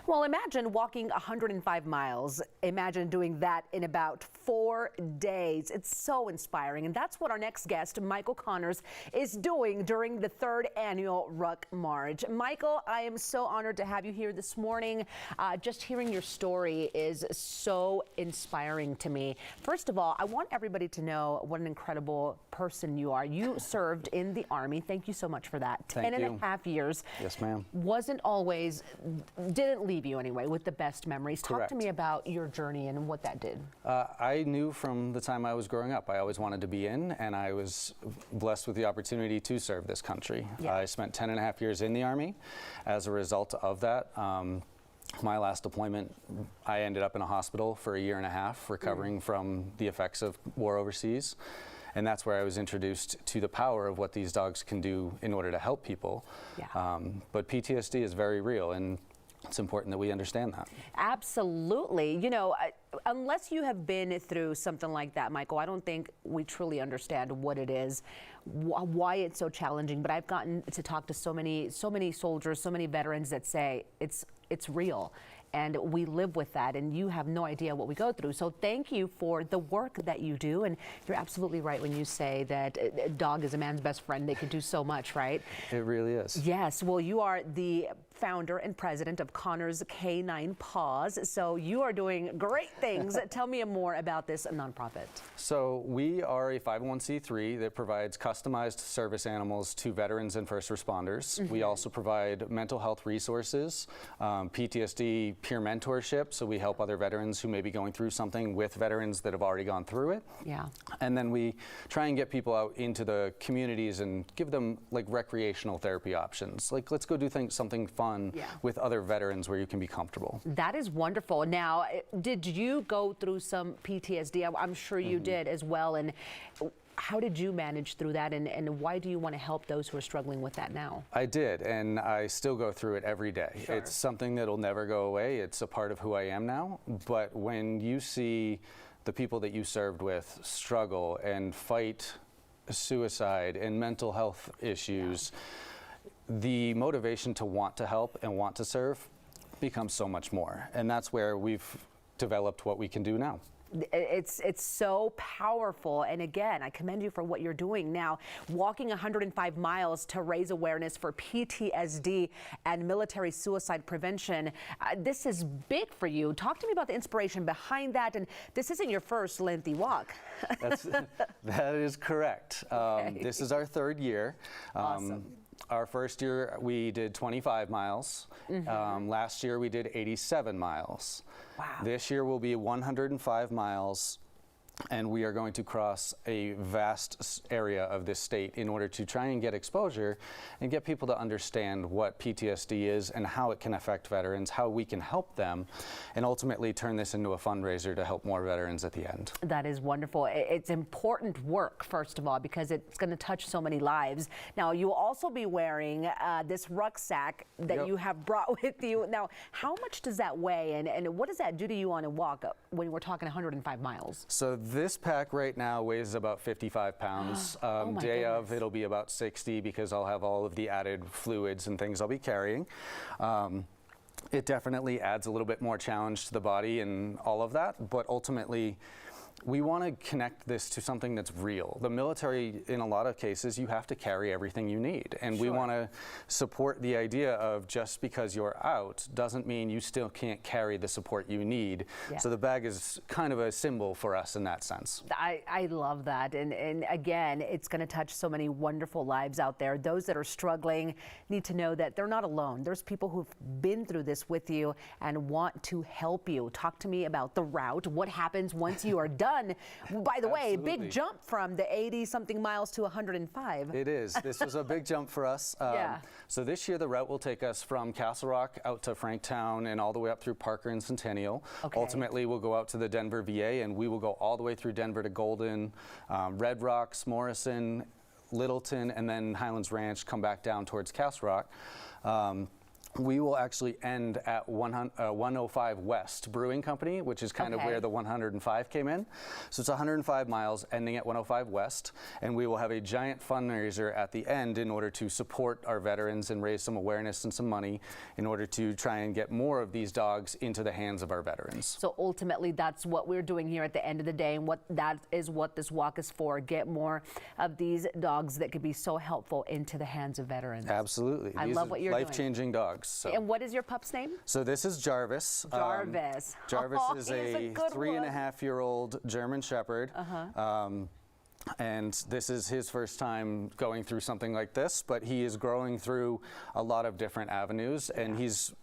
Well, imagine walking 105 miles. Imagine doing that in about 4 days. It's so inspiring. And that's what our next guest, Michael Connors, is doing during the 3rd annual Ruck March. Michael, I am so honored to have you here this morning. Just hearing your story is so inspiring to me. First of all, I want everybody to know what an incredible person you are. You served in the Army. Thank you so much for that. Thank 10 you. and a half years. Yes, ma'am. Didn't leave you anyway with the best memories. Correct. Talk to me about your journey and what that did. I knew from the time I was growing up, I always wanted to be in, and I was blessed with the opportunity to serve this country. Yeah. I spent 10 and a half years in the Army. As a result of that, my last deployment, I ended up in a hospital for a year and a half, recovering from the effects of war overseas. And that's where I was introduced to the power of what these dogs can do in order to help people. Yeah. But PTSD is very real, and it's important that we understand that. Absolutely. You know, unless you have been through something like that, Michael, I don't think we truly understand what it is, why it's so challenging. But I've gotten to talk to so many soldiers, so many veterans that say it's real. And we live with that, and you have no idea what we go through. So thank you for the work that you do. And you're absolutely right when you say that a dog is a man's best friend. They can do so much, right? It really is. Yes. Well, you are the founder and president of Connors Canine Paws. So you are doing great things. Tell me more about this nonprofit. So we are a 501c3 that provides customized service animals to veterans and first responders. We also provide mental health resources, PTSD peer mentorship, so we help other veterans who may be going through something with veterans that have already gone through it. Yeah. And then we try and get people out into the communities and give them like recreational therapy options. Like, let's go do something fun with other veterans where you can be comfortable. That is wonderful. Now, did you go through some PTSD? I'm sure you did as well. And how did you manage through that, and why do you want to help those who are struggling with that now? I did, and I still go through it every day. Sure. It's something that'll never go away. It's a part of who I am now. But when you see the people that you served with struggle and fight suicide and mental health issues, the motivation to want to help and want to serve becomes so much more. And that's where we've developed what we can do now. It's so powerful, and again, I commend you for what you're doing now. Walking 105 miles to raise awareness for PTSD and military suicide prevention. This is big for you. Talk to me about the inspiration behind that, and this isn't your first lengthy walk. That is correct. Okay. This is our 3rd year. Awesome. Our first year we did 25 miles. Last year we did 87 miles. Wow. This year will be 105 miles, and we are going to cross a vast area of this state in order to try and get exposure and get people to understand what PTSD is and how it can affect veterans, how we can help them, and ultimately turn this into a fundraiser to help more veterans at the end. That is wonderful. It's important work, first of all, because it's going to touch so many lives. Now, you'll also be wearing this rucksack that you have brought with you. Now, how much does that weigh, and what does that do to you on a walk when we're talking 105 miles? So this pack right now weighs about 55 pounds. Day of, it'll be about 60 because I'll have all of the added fluids and things I'll be carrying. It definitely adds a little bit more challenge to the body and all of that, but ultimately we want to connect this to something that's real. The military, in a lot of cases, you have to carry everything you need. And we want to support the idea of just because you're out doesn't mean you still can't carry the support you need. So the bag is kind of a symbol for us in that sense. I love that. And again, it's going to touch so many wonderful lives out there. Those that are struggling need to know that they're not alone. There's people who've been through this with you and want to help you. Talk to me about the route. What happens once you are done? By the way, big jump from the 80-something miles to 105. It is. This was a big jump for us. So this year the route will take us from Castle Rock out to Franktown and all the way up through Parker and Centennial. Ultimately, we'll go out to the Denver VA, and we will go all the way through Denver to Golden, Red Rocks, Morrison, Littleton, and then Highlands Ranch, come back down towards Castle Rock. we will actually end at 105 West Brewing Company, which is kind of where the 105 came in. So it's 105 miles ending at 105 West, and we will have a giant fundraiser at the end in order to support our veterans and raise some awareness and some money in order to try and get more of these dogs into the hands of our veterans. So ultimately, that's what we're doing here at the end of the day, and that is what this walk is for. Get more of these dogs that could be so helpful into the hands of veterans. Absolutely. I These love are what you're doing. life-changing dogs. So. And what is your pup's name? So this is Jarvis. Jarvis. Jarvis Oh, is he's a a good 3.5-year-old German Shepherd. And this is his first time going through something like this, but he is growing through a lot of different avenues, and he's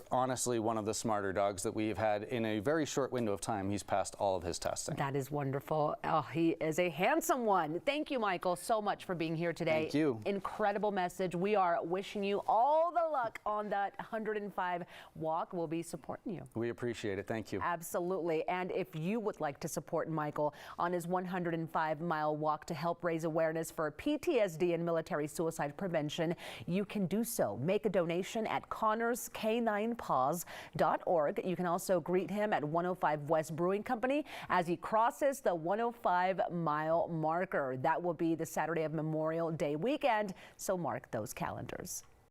honestly one of the smarter dogs that we've had. In a very short window of time, he's passed all of his testing. That is wonderful. Oh, he is a handsome one. Thank you, Michael, so much for being here today. Thank you. Incredible message. We are wishing you all the luck on that 105 walk. We'll be supporting you. We appreciate it. Thank you. Absolutely. And if you would like to support Michael on his 105-mile walk to help raise awareness for PTSD and military suicide prevention, you can do so. Make a donation at ConnorsK9paws.org. You can also greet him at 105 West Brewing Company as he crosses the 105-mile marker. That will be the Saturday of Memorial Day weekend, so mark those calendars.